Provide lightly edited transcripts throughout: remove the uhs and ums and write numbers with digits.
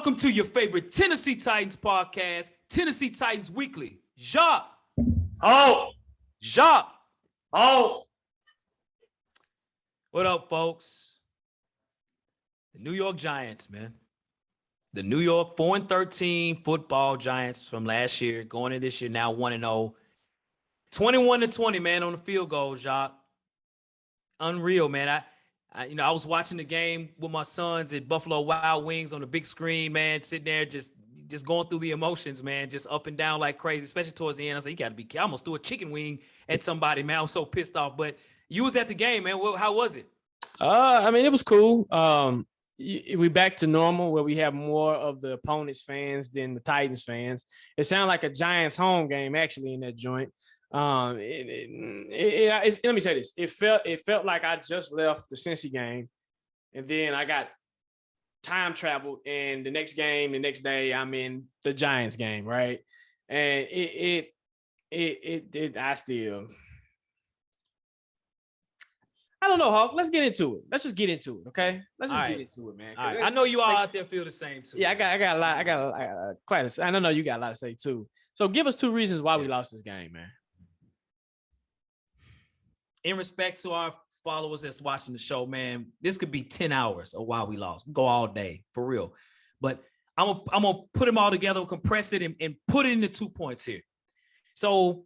Welcome to your favorite Tennessee Titans podcast, Tennessee Titans Weekly. Jacques. Oh. Jacques. Oh. What up, folks? The New York Giants, man. The New York 4-13 football Giants from last year, going into this year now 1-0. 21-20, man, on the field goal, Jacques. Unreal, man. I was watching the game with my sons at Buffalo Wild Wings on the big screen, man, sitting there just going through the emotions, man, just up and down like crazy, especially towards the end. I was like, you got to be careful. I almost threw a chicken wing at somebody, man. I was so pissed off. But you was at the game, man. How was it? It was cool. We back to normal where we have more of the opponent's fans than the Titans fans. It sounded like a Giants home game actually in that joint. Let me say this. It felt like I just left the Cincy game, and then I got time traveled, and the next day, I'm in the Giants game, right? And I don't know, Hawk. Let's get into it. Let's just get into it, okay? Let's just get into it, man. All right. I know you all out there feel the same too. Yeah, I got a lot. I got quite a. I know you got a lot to say too. So give us 2 reasons why we lost this game, man. In respect to our followers that's watching the show, man, this could be 10 hours of why we lost. Go all day, for real. But I'm gonna put them all together, compress it, and put it into 2 points here. So,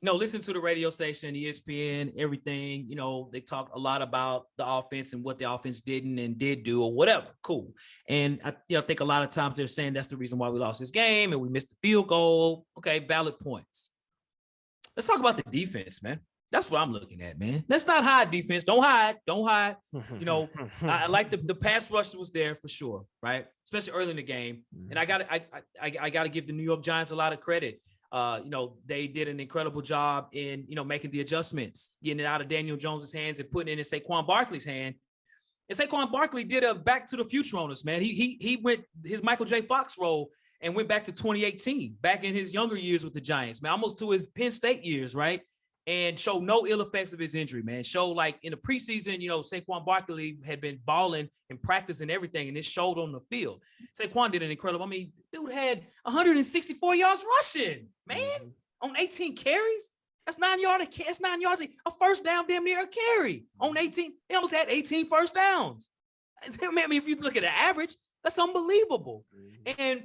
listen to the radio station, ESPN, everything. They talk a lot about the offense and what the offense didn't and did do or whatever. Cool. And I think a lot of times they're saying that's the reason why we lost this game and we missed the field goal. Okay, valid points. Let's talk about the defense, man. That's what I'm looking at, man. Let's not hide defense. Don't hide. I like the pass rush was there for sure, right? Especially early in the game. And I gotta give the New York Giants a lot of credit. They did an incredible job in, making the adjustments, getting it out of Daniel Jones's hands and putting it in Saquon Barkley's hand. And Saquon Barkley did a back to the future on us, man. He went his Michael J. Fox role and went back to 2018, back in his younger years with the Giants, man, almost to his Penn State years, right? And show no ill effects of his injury, man. Show like in the preseason, Saquon Barkley had been balling and practicing everything, and it showed on the field. Saquon did an incredible. Dude had 164 yards rushing, man, on 18 carries. That's 9 yards. That's 9 yards. A first down, damn near a carry on 18. He almost had 18 first downs. If you look at the average, that's unbelievable. And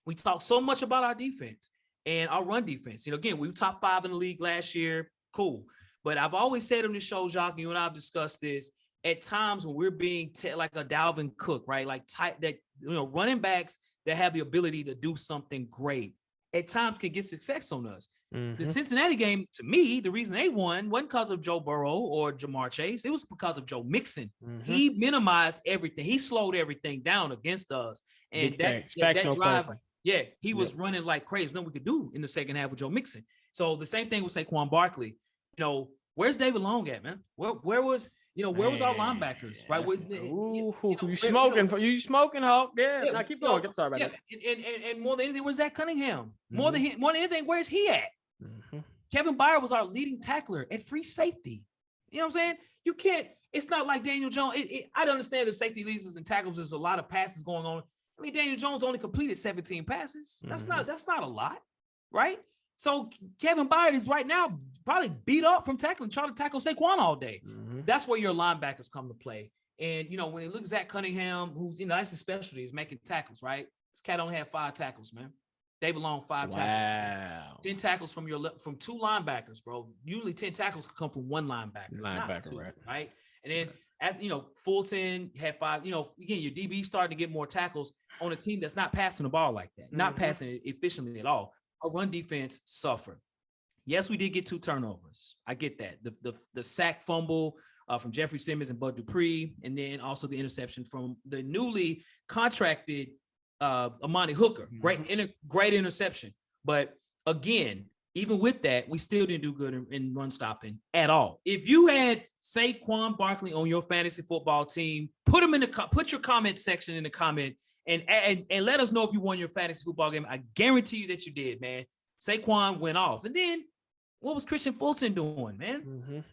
we talk so much about our defense. And our run defense, again, we were top 5 in the league last year. Cool. But I've always said on the show, Jacques, you and I have discussed this, at times when we're being like a Dalvin Cook, right? Like running backs that have the ability to do something great at times can get success on us. The Cincinnati game, to me, the reason they won wasn't because of Joe Burrow or Jamar Chase. It was because of Joe Mixon. He minimized everything. He slowed everything down against us. And that drive... Yeah, he was running like crazy. Nothing we could do in the second half with Joe Mixon. So the same thing with Saquon Barkley. Where's David Long at, man? Where was our linebackers? Right? You smoking, Hawk? Yeah. Now keep going. I'm sorry about that. And more than anything, where's Zach Cunningham? More than anything, where's he at? Kevin Byard was our leading tackler at free safety. You know what I'm saying? You can't. It's not like Daniel Jones. I understand the safety leases and tackles. There's a lot of passes going on. Daniel Jones only completed 17 passes. That's not a lot, right? So Kevin Byard is right now probably beat up from trying to tackle Saquon all day. That's where your linebackers come to play. And, when it looks at Zach Cunningham, who's, that's his specialty, is making tackles, right? This cat only had 5 tackles, man. David Long, 5 tackles. 10 tackles from 2 linebackers, bro. Usually 10 tackles could come from 1 linebacker. Right? And then, Fulton had 5. Again, your DB starting to get more tackles on a team that's not passing the ball like that, not passing it efficiently at all. Our run defense suffered. Yes, we did get 2 turnovers. I get that. The sack fumble from Jeffrey Simmons and Bud Dupree, and then also the interception from the newly contracted Amani Hooker. Great interception. But again, even with that, we still didn't do good in run stopping at all. If you had Saquon Barkley on your fantasy football team, put your comment section in the comment and let us know if you won your fantasy football game. I guarantee you that you did, man. Saquon went off. And then what was Christian Fulton doing, man?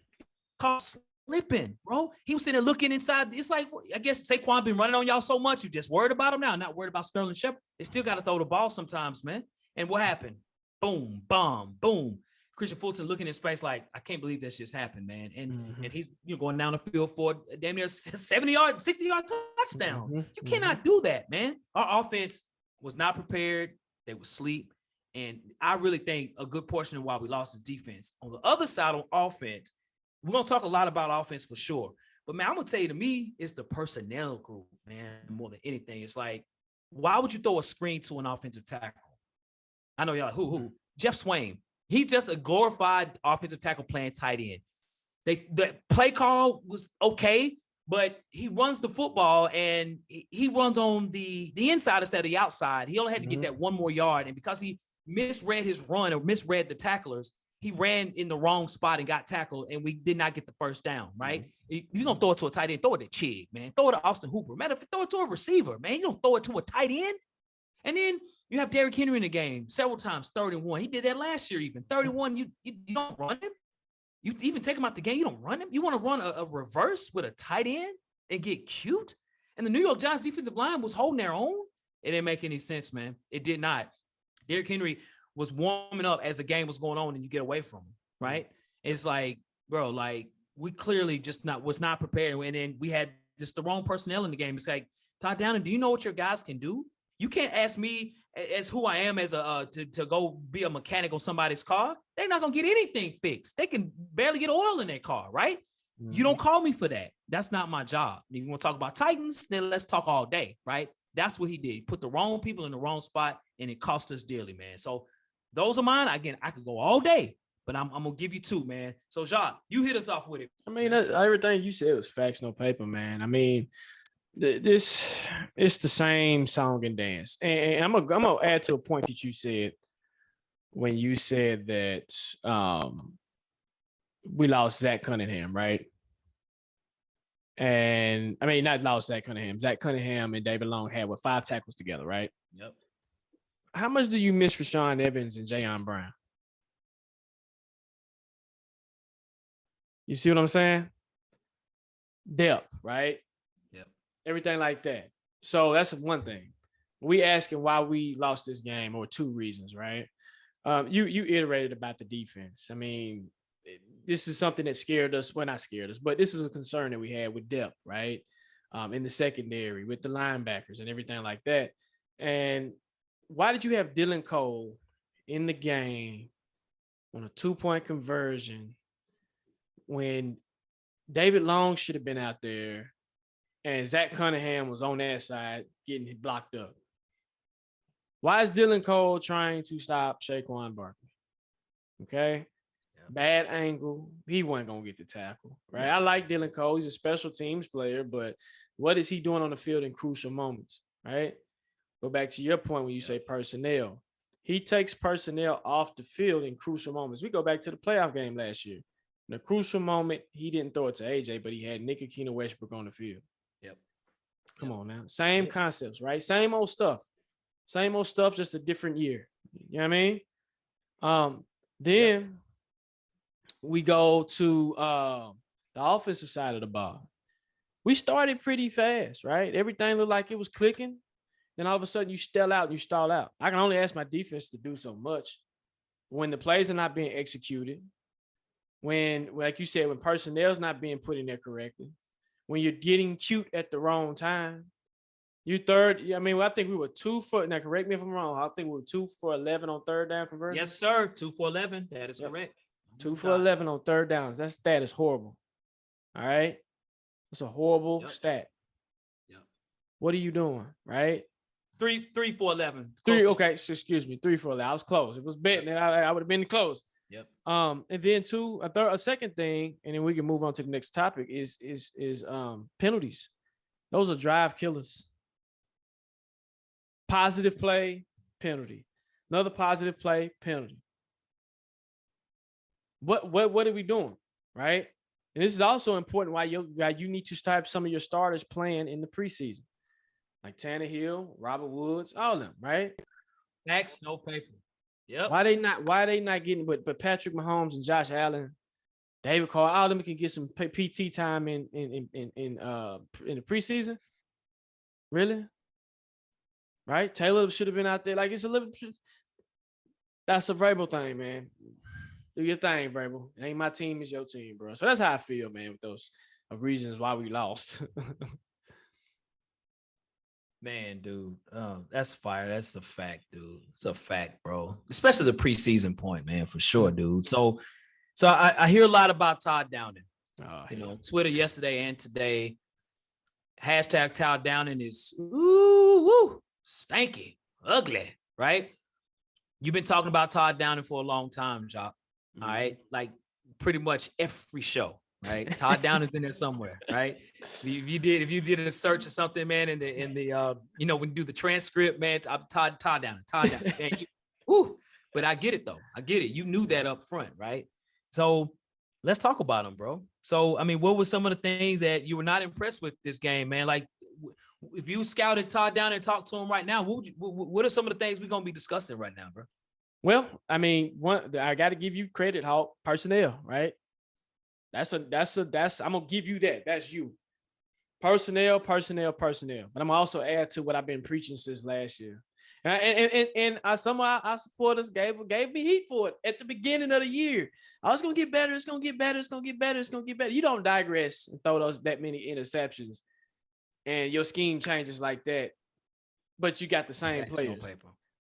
slipping, bro. He was sitting there looking inside. It's like, I guess Saquon been running on y'all so much. You just worried about him now, not worried about Sterling Shepard. They still got to throw the ball sometimes, man. And what happened? Boom, bomb, boom. Christian Fulton looking in space like, I can't believe that just happened, man. And he's going down the field for damn near 70-yard, 60-yard touchdown. You cannot do that, man. Our offense was not prepared. They were asleep. And I really think a good portion of why we lost is defense. On the other side on offense, we're going to talk a lot about offense for sure. But, man, I'm going to tell you, to me, it's the personnel group, man, more than anything. It's like, why would you throw a screen to an offensive tackle? I know y'all like, who? Jeff Swain. He's just a glorified offensive tackle playing tight end. The play call was okay, but he runs the football and he runs on the inside instead of the outside. He only had to get that one more yard. And because he misread his run or misread the tacklers, he ran in the wrong spot and got tackled, and we did not get the first down, right? You're going to throw it to a tight end, throw it to Chig, man. Throw it to Austin Hooper. Matter of fact, throw it to a receiver, man. You don't throw it to a tight end. And then you have Derrick Henry in the game several times, 31. He did that last year even. 31, you don't run him. You even take him out the game, you don't run him. You want to run a reverse with a tight end and get cute? And the New York Giants defensive line was holding their own. It didn't make any sense, man. It did not. Derrick Henry was warming up as the game was going on and you get away from him, right? It's like, bro, like we clearly just was not prepared. And then we had just the wrong personnel in the game. It's like, Todd Downing, do you know what your guys can do? You can't ask me as who I am as to go be a mechanic on somebody's car. They're not gonna get anything fixed. They can barely get oil in their car, right? You don't call me for that. That's not my job. If you want to talk about Titans, then let's talk all day, right? That's what he did. He put the wrong people in the wrong spot, and it cost us dearly, man. So those are mine. Again, I could go all day, but I'm gonna give you two, man. So Jacques, you hit us off with it. I mean, everything you said was facts, no paper, man. I mean, it's the same song and dance. And I'm gonna add to a point that you said when you said that we lost Zach Cunningham, right? And I mean, not lost Zach Cunningham. Zach Cunningham and David Long had 5 tackles together, right? Yep. How much do you miss Rashawn Evans and Jayon Brown? You see what I'm saying? Depth, right? Yep. Everything like that. So that's one thing. We asking why we lost this game, or 2 reasons, right? You iterated about the defense. I mean, this is something that scared us. Well, not scared us, but this was a concern that we had with depth, right? In the secondary, with the linebackers and everything like that. And why did you have Dylan Cole in the game on a 2-point conversion when David Long should have been out there and Zach Cunningham was on that side getting blocked up? Why is Dylan Cole trying to stop Saquon Barkley? Okay. Yeah. Bad angle. He wasn't going to get the tackle, right? Yeah. I like Dylan Cole. He's a special teams player, but what is he doing on the field in crucial moments, right? Go back to your point when you say personnel. He takes personnel off the field in crucial moments. We go back to the playoff game last year. In a crucial moment, he didn't throw it to AJ, but he had Nick Akina Westbrook on the field. Yep. Come on now. Same concepts, right? Same old stuff. Same old stuff, just a different year. You know what I mean? Then we go to the offensive side of the ball. We started pretty fast, right? Everything looked like it was clicking. Then all of a sudden you stall out and you stall out. I can only ask my defense to do so much when the plays are not being executed, when, like you said, when personnel's not being put in there correctly, when you're getting cute at the wrong time. You third, I mean, I think we were 2 for, now correct me if I'm wrong, I think we were 2 for 11 on third down conversion. Yes, sir. 2 for 11. That is correct. 2 for 11 on third downs. That stat is horrible. All right. It's a horrible stat. Yep. What are you doing? Right. 3 for 11. 3. Okay. So excuse me. 3 for 11. I was close. It was betting. I would have been close. Yep. And then a second thing, and then we can move on to the next topic is penalties. Those are drive killers. Positive play, penalty. Another positive play, penalty. What are we doing? Right. And this is also important why you need to start some of your starters playing in the preseason. Like Tannehill, Robert Woods, all of them, right? Facts, no paper. Yep. Why they not getting but Patrick Mahomes and Josh Allen, David Carr, all of them can get some PT time in the preseason. Really? Right? Taylor should have been out there. Like, it's a little. That's a Vrabel thing, man. Do your thing, Vrabel. It ain't my team, it's your team, bro. So that's how I feel, man, with those reasons why we lost. Man, dude, that's fire. That's a fact, dude. It's a fact, bro. Especially the preseason point, man, for sure, dude. So I hear a lot about Todd Downing. Twitter yesterday and today. Hashtag Todd Downing is stanky, ugly, right? You've been talking about Todd Downing for a long time, Jacques. All right, like pretty much every show, right? Todd Downing's in there somewhere, right? If you did a search or something, man, in the when you do the transcript, man, Todd Downing, man. But I get it though. I get it. You knew that up front, right? So let's talk about him, bro. So I mean, what were some of the things that you were not impressed with this game, man? Like, if you scouted Todd Downing and talked to him right now, what are some of the things we're gonna be discussing right now, bro? Well, I mean, I got to give you credit, Hawk. Personnel, right? That's I'm gonna give you that. That's you. Personnel. But I'm gonna also add to what I've been preaching since last year. And some of our supporters gave me heat for it at the beginning of the year. I was gonna get better. It's gonna get better. It's gonna get better. It's gonna get better. You don't digress and throw that many interceptions, and your scheme changes like that. But you got the same players.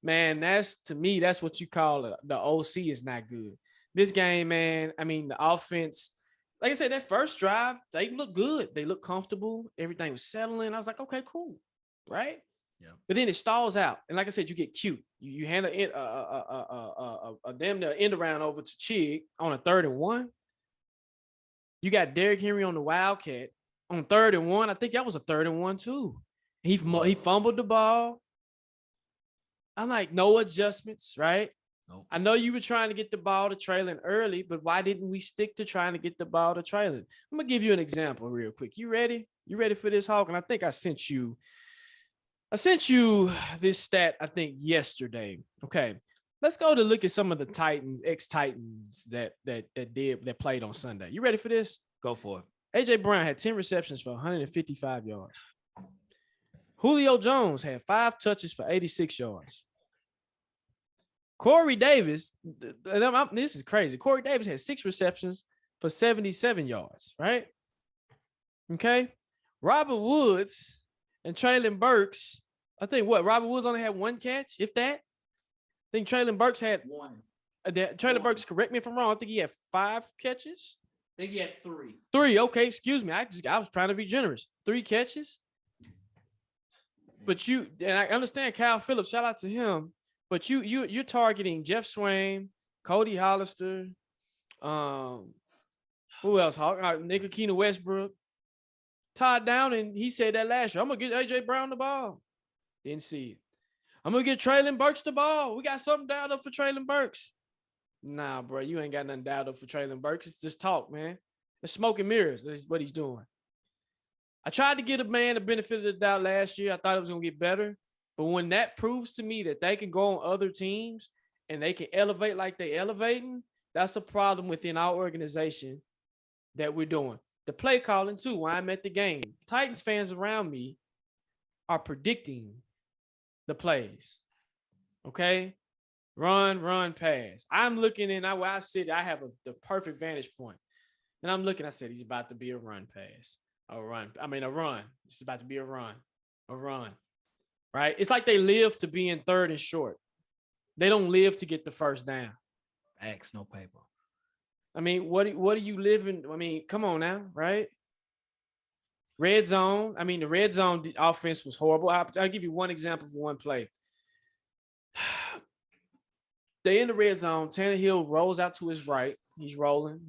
Man, that's what you call it. The OC is not good. This game, man, I mean, the offense, like I said, that first drive, they look good. They look comfortable. Everything was settling. I was like, okay, cool. Right? Yeah. But then it stalls out. And like I said, you get cute. You hand a damn near end around over to Chig on a 3rd and 1. You got Derrick Henry on the Wildcat on 3rd and 1. I think that was a 3rd and 1 too. He fumbled the ball. I'm like, no adjustments, right? Nope. I know you were trying to get the ball to Traylon early, but why didn't we stick to trying to get the ball to Traylon? I'm gonna give you an example real quick. You ready? You ready for this, Hawk? And I think I sent you this stat, I think yesterday. Okay. Let's go to look at some of the Titans, ex-Titans that played on Sunday. You ready for this? Go for it. AJ Brown had 10 receptions for 155 yards. Julio Jones had 5 touches for 86 yards. Corey Davis, this is crazy. Corey Davis had 6 receptions for 77 yards, right? Okay. Robert Woods and Traylon Burks, I think Robert Woods only had 1 catch, if that. I think Traylon Burks had 1. Traylon Burks, correct me if I'm wrong, I think he had 5 catches. I think he had 3. 3, okay, excuse me. I was trying to be generous. 3 catches. But and I understand Kyle Phillips, shout out to him. But you're targeting Jeff Swain, Cody Hollister, who else? Nick Akina Westbrook, Todd Downing. He said that last year. I'm gonna get AJ Brown the ball. Didn't see it. I'm gonna get Traylon Burks the ball. We got something dialed up for Traylon Burks. Nah, bro, you ain't got nothing dialed up for Traylon Burks. It's just talk, man. It's smoke and mirrors. That's what he's doing. I tried to give a man the benefit of the doubt last year. I thought it was gonna get better. But when that proves to me that they can go on other teams and they can elevate like they elevating, that's a problem within our organization that we're doing. The play calling too, while I'm at the game. Titans fans around me are predicting the plays. Okay? Run, pass. I'm looking in where I sit, I have the perfect vantage point. And I'm looking, I said, he's about to be a run pass. A run. It's about to be a run. Right? It's like they live to be in 3rd and short. They don't live to get the first down. X, no paper. I mean, what are you living? I mean, come on now, right? Red zone. I mean, the red zone offense was horrible. I'll give you one example for one play. They in the red zone. Tannehill rolls out to his right. He's rolling,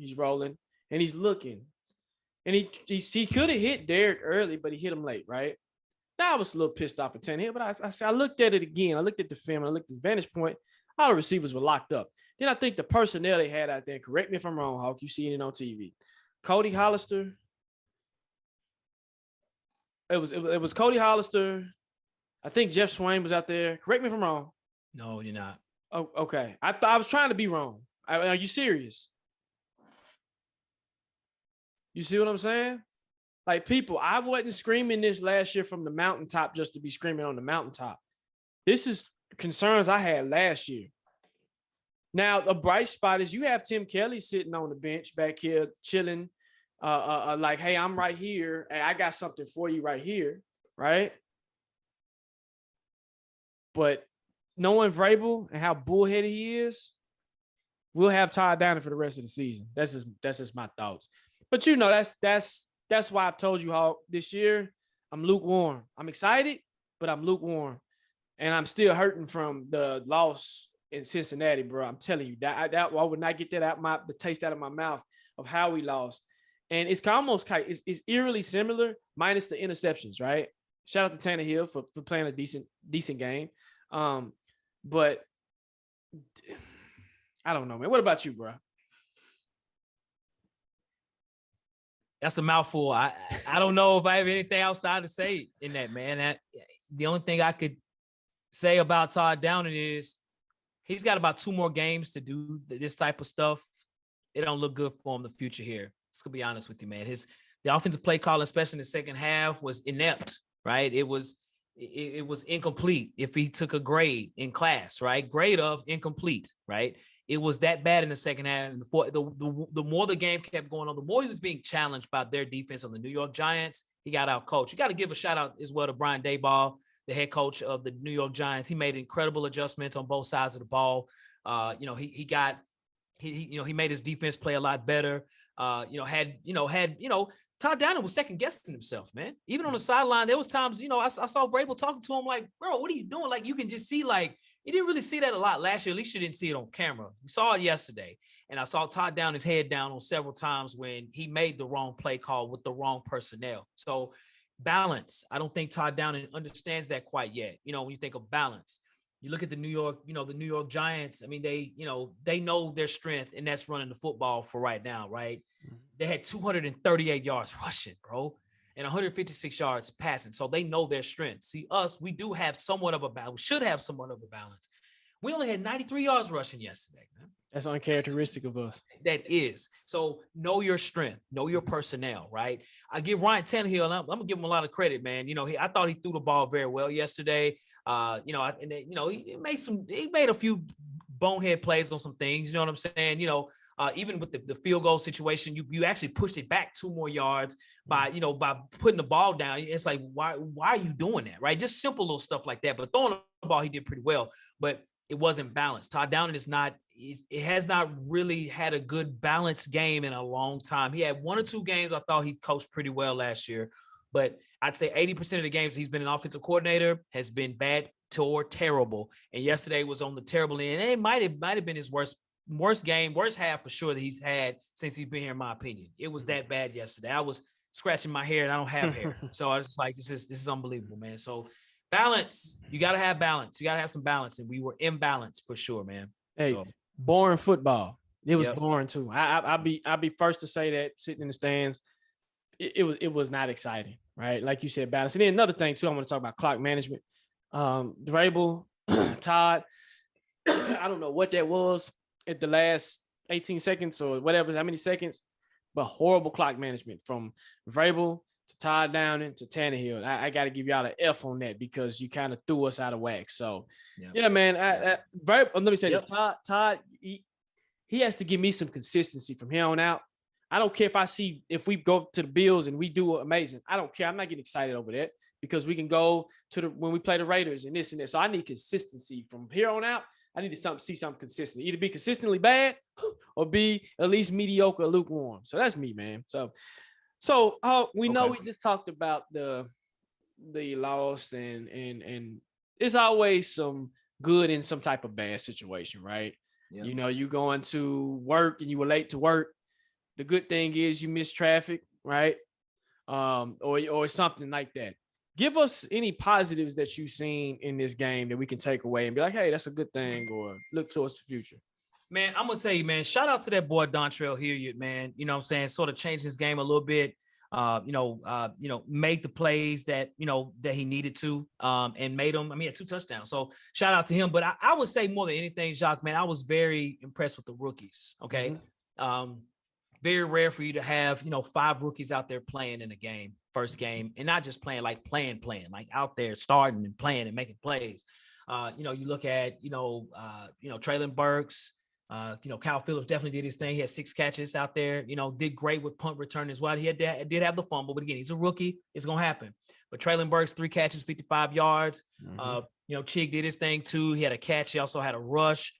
and he's looking. And he could have hit Derek early, but he hit him late, right? Now I was a little pissed off at Tannehill, but I looked at it again. I looked at the film. I looked at the vantage point. All the receivers were locked up. Then I think the personnel they had out there, correct me if I'm wrong, Hawk, you seen it on TV. Cody Hollister. It was Cody Hollister. I think Jeff Swain was out there. Correct me if I'm wrong. No, you're not. Oh, okay. I was trying to be wrong. Are you serious? You see what I'm saying? Like, people, I wasn't screaming this last year from the mountaintop just to be screaming on the mountaintop. This is concerns I had last year. Now, the bright spot is you have Tim Kelly sitting on the bench back here chilling, like, hey, I'm right here. Hey, I got something for you right here, right? But knowing Vrabel and how bullheaded he is, we'll have Todd Downing for the rest of the season. That's just my thoughts. But that's why I've told you how this year I'm lukewarm. I'm excited, but I'm lukewarm, and I'm still hurting from the loss in Cincinnati, bro. I'm telling you that I would not get that the taste out of my mouth of how we lost, and it's almost it's eerily similar, minus the interceptions, right? Shout out to Tannehill for playing a decent game, but I don't know, man. What about you, bro? That's a mouthful. I don't know if I have anything outside to say in that, man. The only thing I could say about Todd Downing is he's got about 2 more games to do this type of stuff. It don't look good for him in the future here. Let's be honest with you, man. The offensive play call, especially in the second half, was inept, right? It was incomplete if he took a grade in class, right? Grade of incomplete, right? It was that bad in the second half. And the more the game kept going on, the more he was being challenged by their defense on the New York Giants. He got out coached. You got to give a shout out as well to Brian Daboll, the head coach of the New York Giants. He made incredible adjustments on both sides of the ball. He made his defense play a lot better. Todd Downing was second guessing himself, man. Even on the sideline, there was times, I saw Vrabel talking to him like, bro, what are you doing? Like, you can just see, like, you didn't really see that a lot last year. At least you didn't see it on camera. You saw it yesterday. And I saw Todd down his head down on several times when he made the wrong play call with the wrong personnel. So balance. I don't think Todd Downing understands that quite yet. When you think of balance, you look at the New York Giants. I mean, they know their strength, and that's running the football for right now, right? They had 238 yards rushing, bro, and 156 yards passing. So they know their strength. See, us, we do have somewhat of a balance. We should have somewhat of a balance. We only had 93 yards rushing yesterday, man. That's uncharacteristic of us. That is. So know your strength, know your personnel, right? I give Ryan Tannehill, I'm going to give him a lot of credit, man. I thought he threw the ball very well yesterday. He made a few bonehead plays on some things. You know what I'm saying? Even with the field goal situation, you actually pushed it back 2 more yards by putting the ball down. It's like, why are you doing that, right? Just simple little stuff like that. But throwing the ball, he did pretty well, but it wasn't balanced. Todd Downing has not really had a good balanced game in a long time. He had 1 or 2 games I thought he coached pretty well last year, but I'd say 80% of the games he's been an offensive coordinator has been bad or terrible. And yesterday was on the terrible end. And it might have been his worst game, worst half for sure that he's had since he's been here, in my opinion. It was that bad yesterday. I was scratching my hair and I don't have hair. So I was just like, this is unbelievable, man. So balance, you got to have balance. You got to have some balance. And we were imbalanced for sure, man. Hey, boring football. It was boring too. I'll be first to say that, sitting in the stands. It was not exciting, right? Like you said, balance. And then another thing too, I want to talk about clock management. Vrabel, Todd, I don't know what that was at the last 18 seconds or whatever, how many seconds, but horrible clock management from Vrabel to Todd Downing to Tannehill. I got to give y'all an F on that because you kind of threw us out of whack. So, yeah, man. Let me say this. Todd, he has to give me some consistency from here on out. I don't care if we go to the Bills and we do amazing. I don't care. I'm not getting excited over that because we can go to when we play the Raiders and this and that. So I need consistency from here on out. I need to see something consistent, either be consistently bad or be at least mediocre or lukewarm. So that's me, man. So we know we just talked about the loss and it's always some good in some type of bad situation, right? Yeah. You going to work and you were late to work. The good thing is you missed traffic, right? Or something like that. Give us any positives that you've seen in this game that we can take away and be like, hey, that's a good thing, or look towards the future. Man, I'm going to say, man, shout out to that boy, Dontrell Hilliard, man. You know what I'm saying? Sort of changed his game a little bit, made the plays that he needed to, and made them. I mean, he had 2 touchdowns. So shout out to him. But I would say more than anything, Jacques, man, I was very impressed with the rookies. Okay. Mm-hmm. very rare for you to have, 5 rookies out there playing in a game, first game, and not just playing, like playing, like out there starting and playing and making plays. You look at, Traylon Burks, Kyle Phillips definitely did his thing. He had 6 catches out there, did great with punt return as well. He did have the fumble, but again, he's a rookie. It's going to happen. But Traylon Burks, 3 catches, 55 yards. Chig did his thing too. He had a catch. He also had a rush.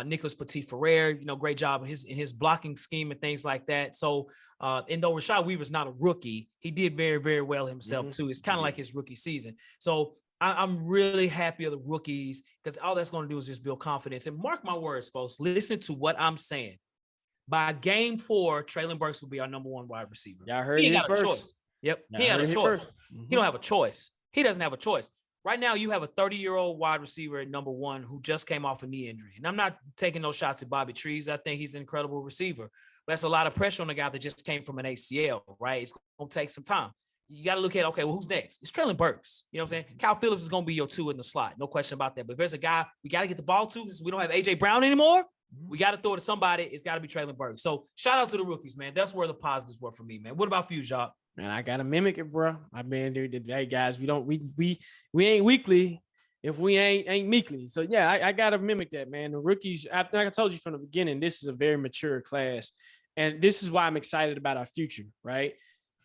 Nicholas Petit-Ferrer, great job in his blocking scheme and things like that. So, and though Rashad Weaver's not a rookie, he did very, very well himself too. It's kind of like his rookie season. So I'm really happy of the rookies because all that's going to do is just build confidence. And mark my words, folks, listen to what I'm saying. By game 4, Traylon Burks will be our number 1 wide receiver. Y'all heard he it ain't got first. a choice. Yep, he had a choice. He don't have a choice. He doesn't have a choice. Right now, you have a 30-year-old wide receiver at number 1 who just came off a knee injury. And I'm not taking no shots at Bobby Trees. I think he's an incredible receiver. But that's a lot of pressure on a guy that just came from an ACL, right? It's going to take some time. You got to look at, okay, well, who's next? It's Traylon Burks. You know what I'm saying? Kyle Phillips is going to be your 2 in the slot. No question about that. But if there's a guy we got to get the ball to because we don't have A.J. Brown anymore, we got to throw it to somebody. It's got to be Traylon Burks. So shout out to the rookies, man. That's where the positives were for me, man. What about for you, Jacques? Man, I gotta mimic it, bro. I mean, hey guys, we ain't weekly if we ain't meekly. So yeah, I gotta mimic that, man. The rookies, like I told you from the beginning, this is a very mature class, and this is why I'm excited about our future. Right?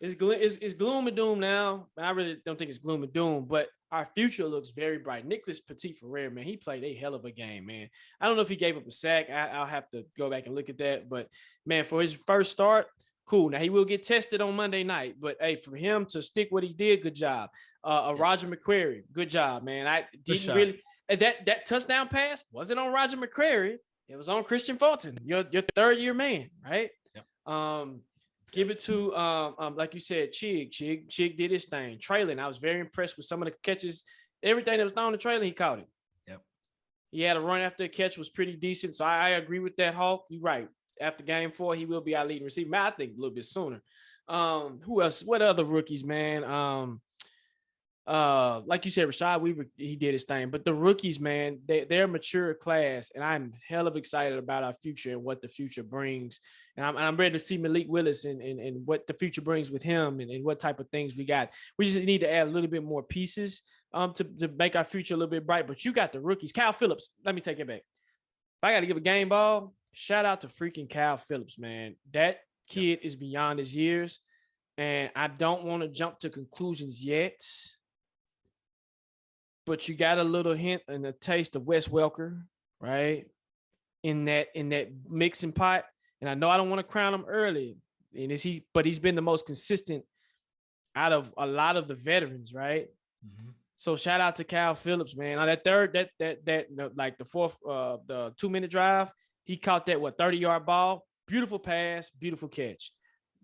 It's gloom and doom now. I really don't think it's gloom and doom, but our future looks very bright. Nicholas Petit-Ferrer, man, he played a hell of a game, man. I don't know if he gave up a sack. I'll have to go back and look at that, but man, for his first start. Cool. Now he will get tested on Monday night, but hey, for him to stick what he did, good job. Roger McCreary, good job, man. I didn't really that touchdown pass wasn't on Roger McCreary. It was on Christian Fulton, your 3rd-year man, right? Yep. Give it to like you said, Chig. Chig did his thing. Traylon, I was very impressed with some of the catches. Everything that was thrown to Traylon, he caught it. Yep. He had a run after a catch was pretty decent. So I agree with that, Hawk. You're right. After game 4, he will be our leading receiver. Man, I think a little bit sooner. Who else? What other rookies, man? Like you said, Rashad Weaver, he did his thing. But the rookies, man, they're a mature class, and I'm hell of excited about our future and what the future brings. And I'm ready to see Malik Willis and what the future brings with him and what type of things we got. We just need to add a little bit more pieces to make our future a little bit bright. But you got the rookies. Kyle Phillips, let me take it back. If I got to give a game ball, shout out to freaking Kyle Phillips, man. That kid is beyond his years, and I don't want to jump to conclusions yet, but you got a little hint and a taste of Wes Welker, right? In that mixing pot, and I know I don't want to crown him early, but he's been the most consistent out of a lot of the veterans, right? Mm-hmm. So shout out to Kyle Phillips, man. On that third, like the 4th, the 2-minute drive. He caught that 30-yard ball, beautiful pass, beautiful catch.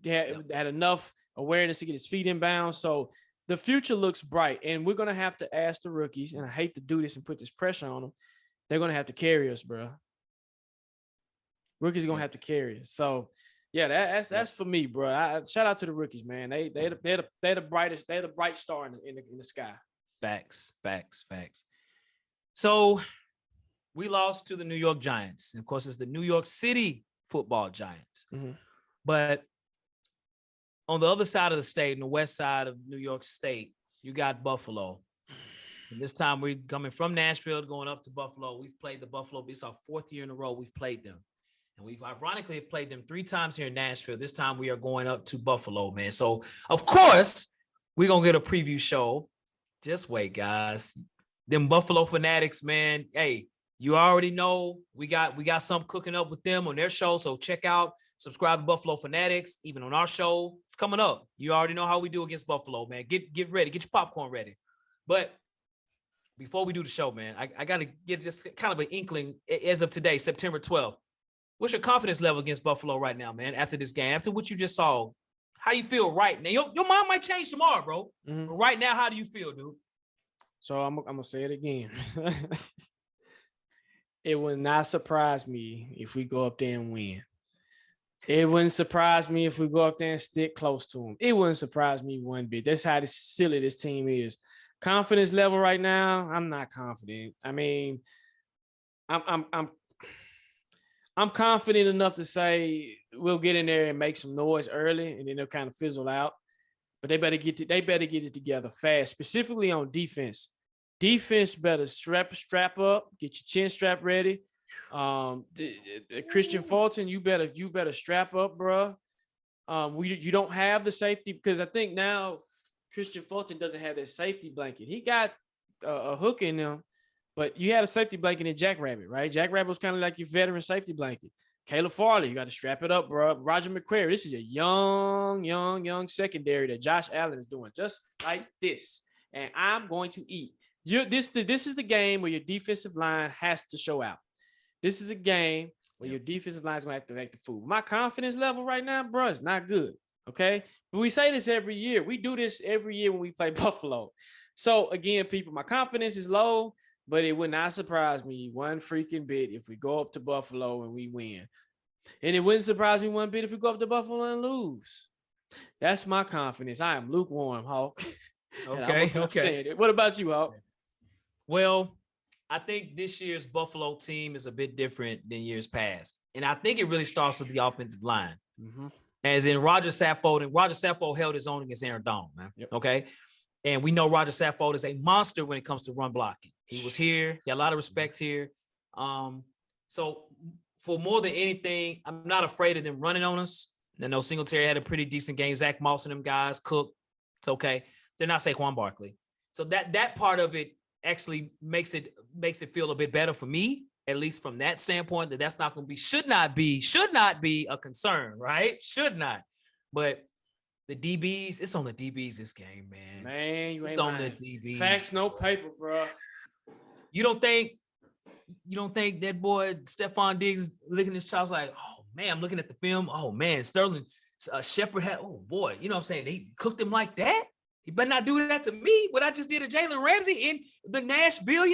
He had enough awareness to get his feet in bounds. So the future looks bright, and we're gonna have to ask the rookies. And I hate to do this and put this pressure on them. They're gonna have to carry us, bro. Rookies are gonna have to carry us. So yeah, that's for me, bro. Shout out to the rookies, man. They're the brightest. They're the bright star in the sky. Facts. So we lost to the New York Giants. And of course, it's the New York City Football Giants. Mm-hmm. But on the other side of the state, in the west side of New York State, you got Buffalo. And this time we're coming from Nashville, going up to Buffalo. We've played the Buffalo. It's our 4th year in a row we've played them. And we've ironically played them 3 times here in Nashville. This time we are going up to Buffalo, man. So, of course, we're going to get a preview show. Just wait, guys. Them Buffalo Fanatics, man. Hey, you already know we got something cooking up with them on their show. So check out, subscribe to Buffalo Fanatics, even on our show. It's coming up. You already know how we do against Buffalo, man. Get ready. Get your popcorn ready. But before we do the show, man, I got to get just kind of an inkling as of today, September 12th. What's your confidence level against Buffalo right now, man, after this game, after what you just saw? How do you feel right now? Your mind might change tomorrow, bro. Mm-hmm. But right now, how do you feel, dude? So I'm going to say it again. It would not surprise me if we go up there and win. It wouldn't surprise me if we go up there and stick close to them. It wouldn't surprise me one bit. That's how silly this team is. Confidence level right now, I'm not confident. I mean, I'm confident enough to say we'll get in there and make some noise early, and then they'll kind of fizzle out. But they better get it together fast, specifically on defense. Defense better strap up, get your chin strap ready. Christian Fulton, you better strap up, bro. You don't have the safety, because I think now Christian Fulton doesn't have that safety blanket. He got a hook in him, but you had a safety blanket in Jack Rabbit, right? Jack Rabbit was kind of like your veteran safety blanket. Caleb Farley, you got to strap it up, bro. Roger McQuarrie, this is a young secondary that Josh Allen is doing just like this. And I'm going to eat. This is the game where your defensive line has to show out. This is a game where your defensive line is going to have to act the fool. My confidence level right now, bro, is not good. Okay. But we say this every year. We do this every year when we play Buffalo. So again, people, my confidence is low, but it would not surprise me one freaking bit if we go up to Buffalo and we win. And it wouldn't surprise me one bit if we go up to Buffalo and lose. That's my confidence. I am lukewarm, Hawk. Okay. What about you, Hawk? Well, I think this year's Buffalo team is a bit different than years past. And I think it really starts with the offensive line. Mm-hmm. As in Roger Saffold held his own against Aaron Donald, man. Yep. Okay. And we know Roger Saffold is a monster when it comes to run blocking. He was here. Got a lot of respect here. So for more than anything, I'm not afraid of them running on us. I know Singletary had a pretty decent game. Zach Moss and them guys, Cook. It's okay. They're not Saquon Barkley. So that part of it actually makes it feel a bit better for me, at least from that standpoint, that's not going to be, should not be a concern, right? Should not. But the DBs, it's on the DBs this game, man. Man, you ain't it's on lying. the DBs. Facts, no paper, bro. You don't think that boy Stephon Diggs is licking his chops like, oh man, I'm looking at the film. Oh man, Sterling Shepard had, oh boy, you know what I'm saying? They cooked him like that. He better not do that to me. What I just did to Jalen Ramsey in the Nashville.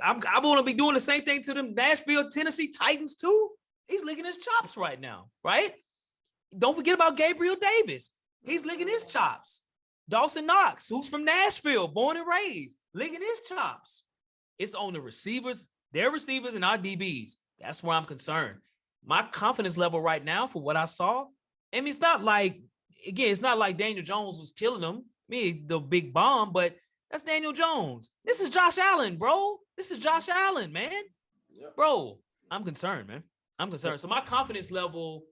I'm going to be doing the same thing to them Nashville, Tennessee Titans too. He's licking his chops right now, right? Don't forget about Gabriel Davis. He's licking his chops. Dawson Knox, who's from Nashville, born and raised, licking his chops. It's on the receivers, their receivers, and our DBs. That's where I'm concerned. My confidence level right now for what I saw, I mean, it's not like Daniel Jones was killing them, the big bomb, but that's Daniel Jones. This is Josh Allen, bro. This is Josh Allen, man. Yep. Bro, I'm concerned, man. I'm concerned. So my confidence level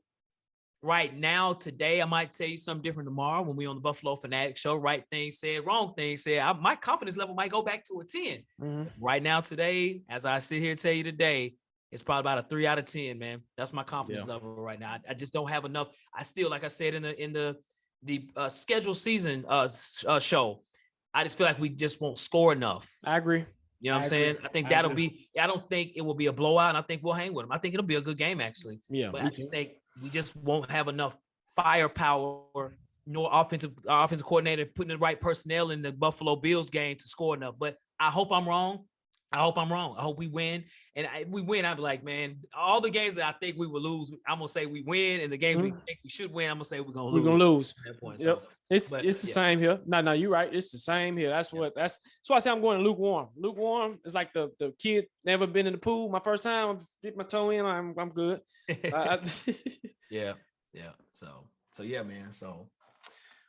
right now, today, I might tell you something different tomorrow when we on the Buffalo Fanatic show. Right thing said, wrong thing said. My confidence level might go back to a 10. Mm-hmm. Right now, today, as I sit here and tell you today, it's probably about a 3 out of 10, man. That's my confidence level right now. I just don't have enough. I still, like I said in the scheduled season show, I just feel like we just won't score enough. I agree. You know what I'm saying? I think that'll be. I don't think it will be a blowout, and I think we'll hang with them. I think it'll be a good game, actually. Yeah, but I just think we just won't have enough firepower, nor offensive coordinator putting the right personnel in the Buffalo Bills game to score enough. But I hope I'm wrong. I hope we win. And if we win, I'll be like, man, all the games that I think we will lose, I'm going to say we win. And the games we think we should win, I'm going to say we're going to lose. We're going to lose. At that point. Yep. So, it's the same here. No, you're right. It's the same here. That's why I say I'm going to lukewarm. Lukewarm is like the kid never been in the pool. My first time, I dip my toe in, I'm good. Yeah. So yeah, man. So,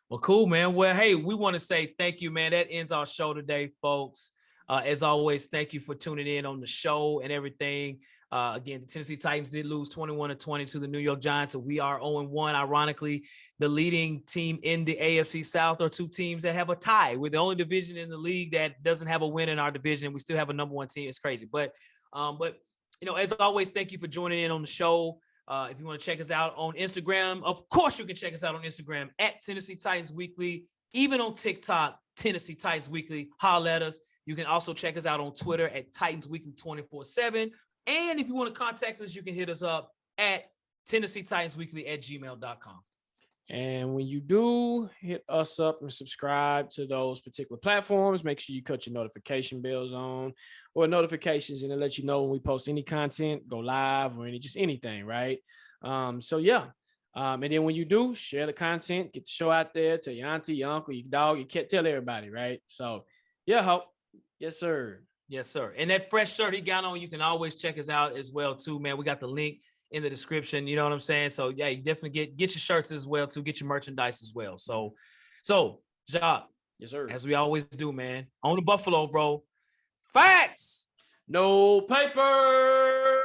well, cool, man. Well, hey, we want to say thank you, man. That ends our show today, folks. As always, thank you for tuning in on the show and everything. Again, the Tennessee Titans did lose 21-20 to the New York Giants, so we are 0-1. Ironically, the leading team in the AFC South are two teams that have a tie. We're the only division in the league that doesn't have a win in our division. We still have a number one team. It's crazy, but as always, thank you for joining in on the show. If you want to check us out on Instagram, of course you can check us out on Instagram at Tennessee Titans Weekly, even on TikTok, Tennessee Titans Weekly. Holla at us. You can also check us out on Twitter at Titans Weekly 24/7. And if you want to contact us, you can hit us up at TennesseeTitansWeekly@gmail.com. And when you do hit us up and subscribe to those particular platforms, make sure you cut your notification bells on or notifications, and it'll let you know when we post any content, go live, or anything, right? And then when you do, share the content, get the show out there, tell your auntie, your uncle, your dog, your cat, tell everybody, right? So, yeah, Hope. Yes, sir. Yes, sir. And that fresh shirt he got on, you can always check us out as well, too, man. We got the link in the description. You know what I'm saying? So yeah, you definitely get your shirts as well too. Get your merchandise as well. So Jacques, Yes, sir. as we always do, man, on the Buffalo, bro. Facts. No paper.